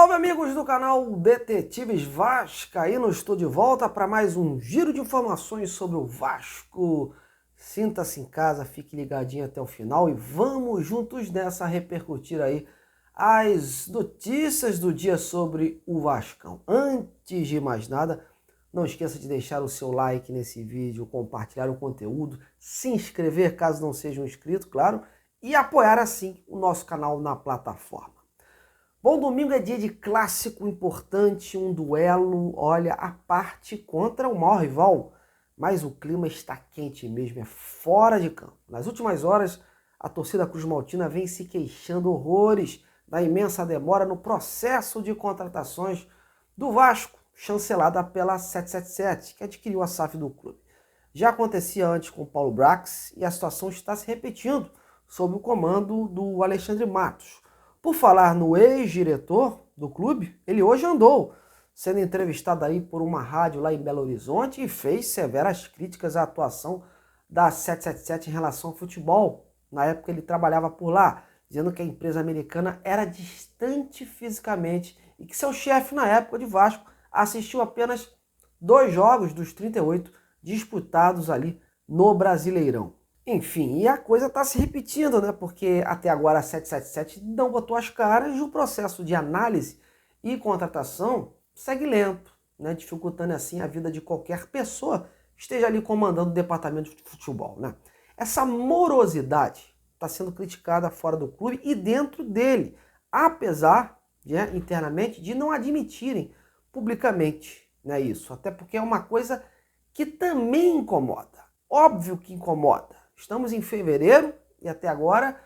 Salve amigos do canal Detetives Vascaíno, estou de volta para mais um giro de informações sobre o Vasco. Sinta-se em casa, fique ligadinho até o final e vamos juntos nessa repercutir aí as notícias do dia sobre o Vascão. Antes de mais nada, não esqueça de deixar o seu like nesse vídeo, compartilhar o conteúdo, se inscrever caso não seja um inscrito, claro, e apoiar assim o nosso canal na plataforma. Bom, domingo é dia de clássico importante, um duelo, olha, a parte contra o maior rival, mas o clima está quente mesmo, é fora de campo. Nas últimas horas, a torcida cruz-maltina vem se queixando horrores da imensa demora no processo de contratações do Vasco, chancelada pela 777, que adquiriu a SAF do clube. Já acontecia antes com o Paulo Brax e a situação está se repetindo sob o comando do Alexandre Matos. Por falar no ex-diretor do clube, ele hoje andou sendo entrevistado aí por uma rádio lá em Belo Horizonte e fez severas críticas à atuação da 777 em relação ao futebol. Na época ele trabalhava por lá, dizendo que a empresa americana era distante fisicamente e que seu chefe na época de Vasco assistiu apenas 2 jogos dos 38 disputados ali no Brasileirão. Enfim, e a coisa está se repetindo, né? Porque até agora a 777 não botou as caras e o processo de análise e contratação segue lento, né? Dificultando assim a vida de qualquer pessoa que esteja ali comandando o departamento de futebol, né? Essa morosidade está sendo criticada fora do clube e dentro dele, apesar de, internamente, de não admitirem publicamente, né, isso. Até porque é uma coisa que também incomoda. Óbvio que incomoda. Estamos em fevereiro e até agora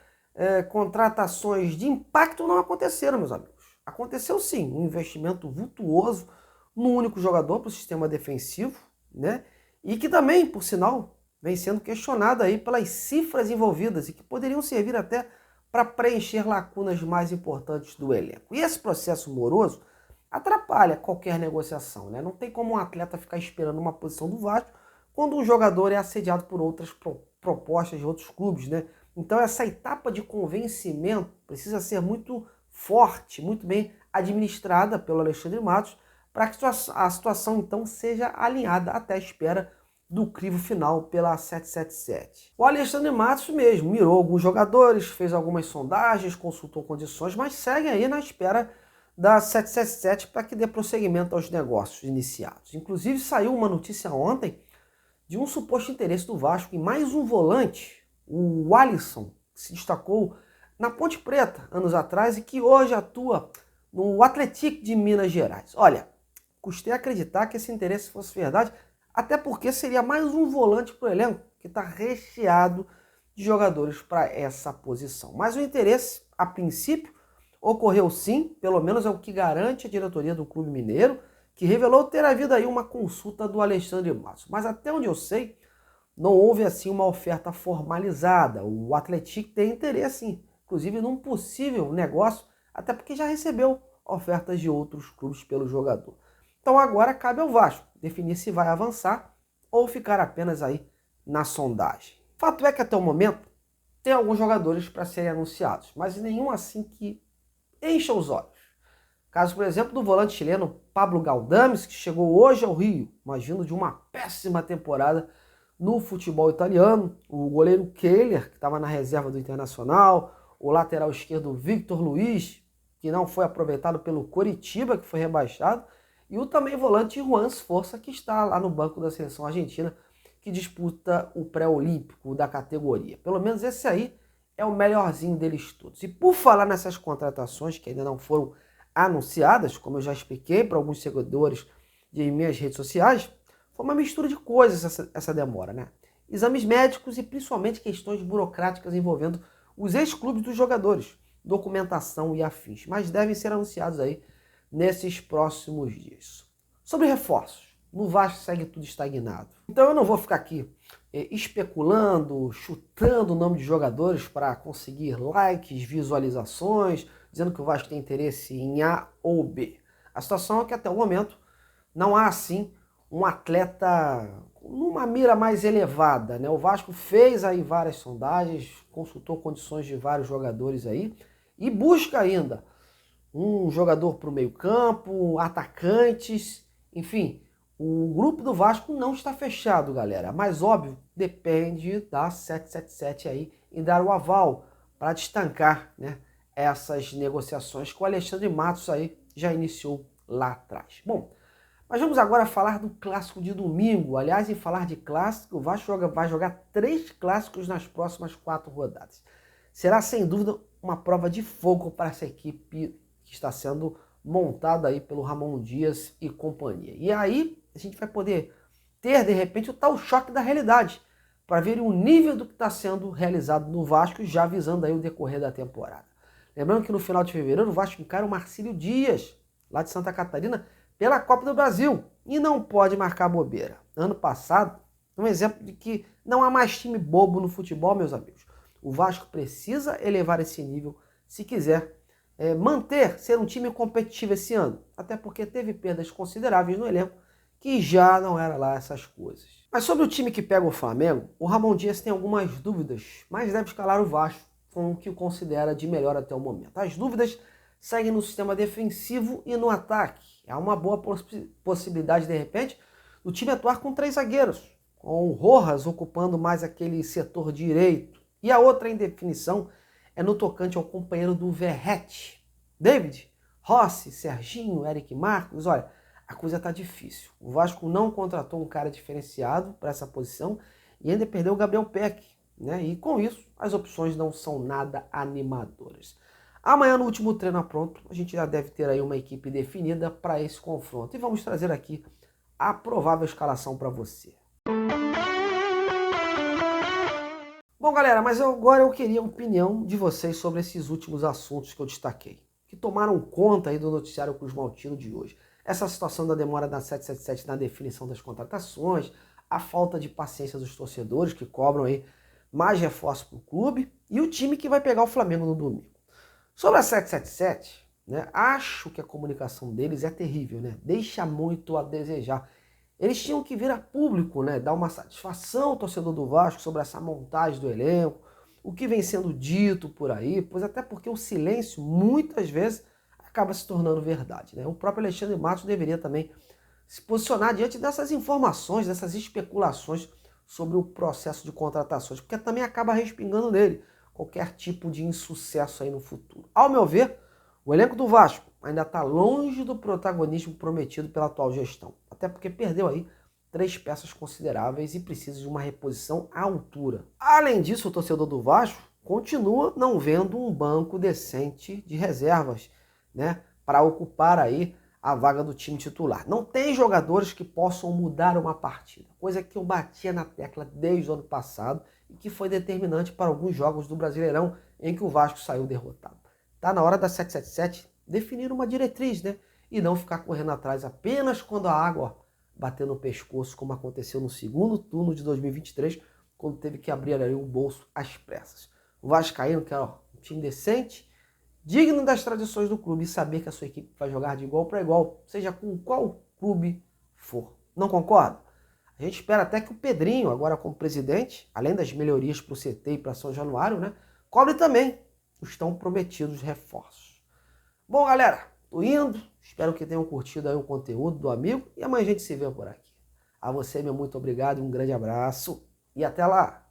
contratações de impacto não aconteceram, meus amigos. Aconteceu sim, um investimento vultuoso num único jogador para o sistema defensivo, né? E que também, por sinal, vem sendo questionado aí pelas cifras envolvidas e que poderiam servir até para preencher lacunas mais importantes do elenco. E esse processo moroso atrapalha qualquer negociação, né? Não tem como um atleta ficar esperando uma posição do Vasco quando um jogador é assediado por outras propostas de outros clubes, né? Então essa etapa de convencimento precisa ser muito forte, muito bem administrada pelo Alexandre Matos, para que a situação então seja alinhada até a espera do crivo final pela 777. O Alexandre Matos mesmo mirou alguns jogadores, fez algumas sondagens, consultou condições, mas segue aí na espera da 777 para que dê prosseguimento aos negócios iniciados. Inclusive saiu uma notícia ontem de um suposto interesse do Vasco em mais um volante, o Alisson, que se destacou na Ponte Preta anos atrás e que hoje atua no Atlético de Minas Gerais. Olha, custei acreditar que esse interesse fosse verdade, até porque seria mais um volante para o elenco, que está recheado de jogadores para essa posição. Mas o interesse, a princípio, ocorreu sim, pelo menos é o que garante a diretoria do Clube Mineiro, que revelou ter havido aí uma consulta do Alexandre Matos. Mas até onde eu sei, não houve assim uma oferta formalizada. O Atlético tem interesse, inclusive, num possível negócio, até porque já recebeu ofertas de outros clubes pelo jogador. Então agora cabe ao Vasco definir se vai avançar ou ficar apenas aí na sondagem. Fato é que até o momento tem alguns jogadores para serem anunciados, mas nenhum assim que encha os olhos. Caso, por exemplo, do volante chileno Pablo Galdames, que chegou hoje ao Rio, mas vindo de uma péssima temporada no futebol italiano. O goleiro Kehler, que estava na reserva do Internacional. O lateral esquerdo Victor Luiz, que não foi aproveitado pelo Coritiba, que foi rebaixado. E o também volante Juan Sforza, que está lá no banco da seleção argentina, que disputa o pré-olímpico da categoria. Pelo menos esse aí é o melhorzinho deles todos. E por falar nessas contratações que ainda não foram anunciadas, como eu já expliquei para alguns seguidores de minhas redes sociais, foi uma mistura de coisas essa demora, né? Exames médicos e principalmente questões burocráticas envolvendo os ex-clubes dos jogadores, documentação e afins, mas devem ser anunciados aí nesses próximos dias. Sobre reforços, no Vasco segue tudo estagnado. Então eu não vou ficar aqui especulando, chutando o nome de jogadores para conseguir likes, visualizações, dizendo que o Vasco tem interesse em A ou B. A situação é que até o momento não há assim um atleta numa mira mais elevada, né? O Vasco fez aí várias sondagens, consultou condições de vários jogadores aí e busca ainda um jogador para o meio-campo, atacantes, enfim. O grupo do Vasco não está fechado, galera. Mas, óbvio, depende da 777 aí em dar o aval para destancar, né, essas negociações que o Alexandre Matos aí já iniciou lá atrás. Bom, mas vamos agora falar do clássico de domingo. Aliás, em falar de clássico, o Vasco vai jogar 3 clássicos nas próximas 4 rodadas. Será, sem dúvida, uma prova de fogo para essa equipe que está sendo montada aí pelo Ramon Dias e companhia. E aí a gente vai poder ter, de repente, o tal choque da realidade, para ver o nível do que está sendo realizado no Vasco, já visando aí o decorrer da temporada. Lembrando que no final de fevereiro o Vasco encara o Marcílio Dias, lá de Santa Catarina, pela Copa do Brasil, e não pode marcar bobeira. Ano passado, um exemplo de que não há mais time bobo no futebol, meus amigos. O Vasco precisa elevar esse nível se quiser ser um time competitivo esse ano. Até porque teve perdas consideráveis no elenco, que já não era lá essas coisas. Mas sobre o time que pega o Flamengo, o Ramon Dias tem algumas dúvidas, mas deve escalar o Vasco com o que o considera de melhor até o momento. As dúvidas seguem no sistema defensivo e no ataque. Há uma boa possibilidade, de repente, do time atuar com 3 zagueiros, com o Rojas ocupando mais aquele setor direito. E a outra indefinição é no tocante ao companheiro do Verratti. David, Rossi, Serginho, Eric Marcos, olha, a coisa tá difícil. O Vasco não contratou um cara diferenciado para essa posição e ainda perdeu o Gabriel Peck, né? E com isso, as opções não são nada animadoras. Amanhã, no último treino pronto, a gente já deve ter aí uma equipe definida para esse confronto. E vamos trazer aqui a provável escalação para você. Bom, galera, mas agora eu queria a opinião de vocês sobre esses últimos assuntos que eu destaquei, que tomaram conta aí do noticiário Cruz Maltino de hoje. Essa situação da demora da 777 na definição das contratações, a falta de paciência dos torcedores que cobram aí mais reforços para o clube e o time que vai pegar o Flamengo no domingo. Sobre a 777, né, acho que a comunicação deles é terrível, né? Deixa muito a desejar. Eles tinham que vir a público, né, dar uma satisfação ao torcedor do Vasco sobre essa montagem do elenco, o que vem sendo dito por aí, pois até porque o silêncio muitas vezes acaba se tornando verdade, né? O próprio Alexandre Matos deveria também se posicionar diante dessas informações, dessas especulações sobre o processo de contratações, porque também acaba respingando nele qualquer tipo de insucesso aí no futuro. Ao meu ver, o elenco do Vasco ainda está longe do protagonismo prometido pela atual gestão, até porque perdeu aí 3 peças consideráveis e precisa de uma reposição à altura. Além disso, o torcedor do Vasco continua não vendo um banco decente de reservas, né, para ocupar aí a vaga do time titular. Não tem jogadores que possam mudar uma partida, coisa que eu batia na tecla desde o ano passado e que foi determinante para alguns jogos do Brasileirão em que o Vasco saiu derrotado. Tá na hora da 777 definir uma diretriz, né? E não ficar correndo atrás apenas quando a água bater no pescoço, como aconteceu no segundo turno de 2023, quando teve que abrir ali o bolso às pressas. O Vascaíno, que é um time decente, digno das tradições do clube, e saber que a sua equipe vai jogar de igual para igual, seja com qual clube for. Não concorda? A gente espera até que o Pedrinho, agora como presidente, além das melhorias para o CT e para São Januário, né, cobre também os tão prometidos reforços. Bom, galera, tô indo. Espero que tenham curtido aí o conteúdo do amigo e amanhã a gente se vê por aqui. A você, meu muito obrigado, um grande abraço e até lá!